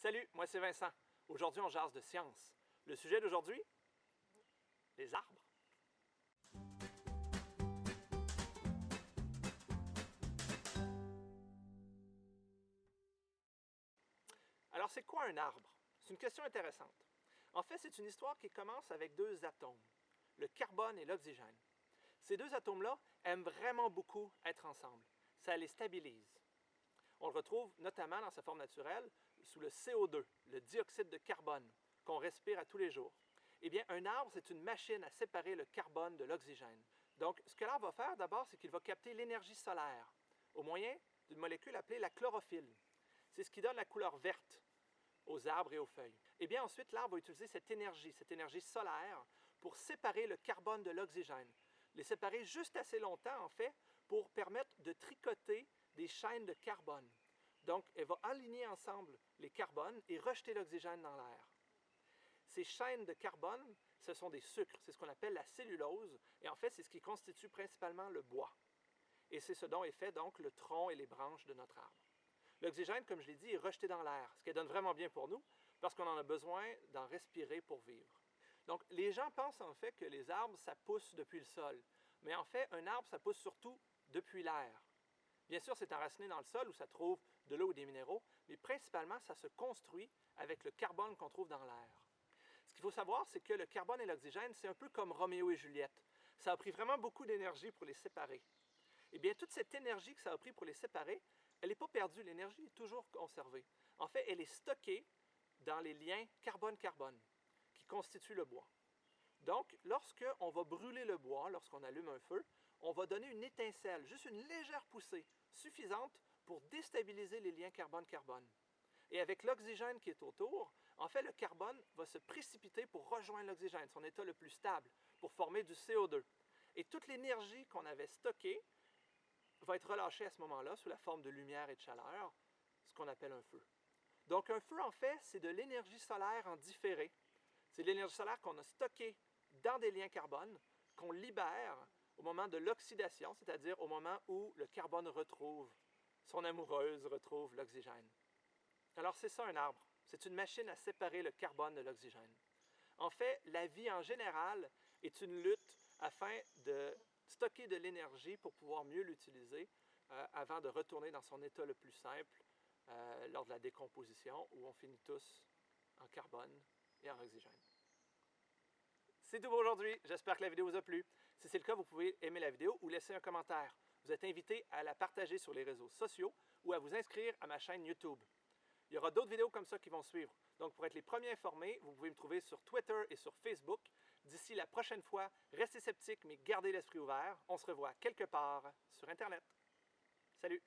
Salut, moi c'est Vincent. Aujourd'hui, on jase de science. Le sujet d'aujourd'hui? Les arbres. Alors, c'est quoi un arbre? C'est une question intéressante. En fait, c'est une histoire qui commence avec deux atomes, le carbone et l'oxygène. Ces deux atomes-là aiment vraiment beaucoup être ensemble. Ça les stabilise. On le retrouve notamment dans sa forme naturelle sous le CO2, le dioxyde de carbone, qu'on respire à tous les jours. Eh bien, un arbre, c'est une machine à séparer le carbone de l'oxygène. Donc, ce que l'arbre va faire d'abord, c'est qu'il va capter l'énergie solaire au moyen d'une molécule appelée la chlorophylle. C'est ce qui donne la couleur verte aux arbres et aux feuilles. Eh bien, ensuite, l'arbre va utiliser cette énergie solaire, pour séparer le carbone de l'oxygène. Les séparer juste assez longtemps, en fait, pour permettre de tricoter des chaînes de carbone. Donc, elle va aligner ensemble les carbones et rejeter l'oxygène dans l'air. Ces chaînes de carbone, ce sont des sucres, c'est ce qu'on appelle la cellulose, et en fait, c'est ce qui constitue principalement le bois. Et c'est ce dont est fait donc le tronc et les branches de notre arbre. L'oxygène, comme je l'ai dit, est rejeté dans l'air, ce qui donne vraiment bien pour nous, parce qu'on en a besoin d'en respirer pour vivre. Donc, les gens pensent en fait que les arbres, ça pousse depuis le sol. Mais en fait, un arbre, ça pousse surtout depuis l'air. Bien sûr, c'est enraciné dans le sol où ça trouve de l'eau ou des minéraux, mais principalement, ça se construit avec le carbone qu'on trouve dans l'air. Ce qu'il faut savoir, c'est que le carbone et l'oxygène, c'est un peu comme Roméo et Juliette. Ça a pris vraiment beaucoup d'énergie pour les séparer. Eh bien, toute cette énergie que ça a pris pour les séparer, elle n'est pas perdue, l'énergie est toujours conservée. En fait, elle est stockée dans les liens carbone-carbone qui constituent le bois. Donc, lorsqu'on va brûler le bois, lorsqu'on allume un feu, on va donner une étincelle, juste une légère poussée, suffisante pour déstabiliser les liens carbone-carbone. Et avec l'oxygène qui est autour, en fait, le carbone va se précipiter pour rejoindre l'oxygène, son état le plus stable, pour former du CO2. Et toute l'énergie qu'on avait stockée va être relâchée à ce moment-là sous la forme de lumière et de chaleur, ce qu'on appelle un feu. Donc, un feu, en fait, c'est de l'énergie solaire en différé. C'est de l'énergie solaire qu'on a stockée dans des liens carbone, qu'on libère au moment de l'oxydation, c'est-à-dire au moment où le carbone retrouve son amoureuse, retrouve l'oxygène. Alors, c'est ça un arbre. C'est une machine à séparer le carbone de l'oxygène. En fait, la vie en général est une lutte afin de stocker de l'énergie pour pouvoir mieux l'utiliser avant de retourner dans son état le plus simple lors de la décomposition où on finit tous en carbone et en oxygène. C'est tout pour aujourd'hui. J'espère que la vidéo vous a plu. Si c'est le cas, vous pouvez aimer la vidéo ou laisser un commentaire. Vous êtes invité à la partager sur les réseaux sociaux ou à vous inscrire à ma chaîne YouTube. Il y aura d'autres vidéos comme ça qui vont suivre. Donc, pour être les premiers informés, vous pouvez me trouver sur Twitter et sur Facebook. D'ici la prochaine fois, restez sceptiques, mais gardez l'esprit ouvert. On se revoit quelque part sur Internet. Salut!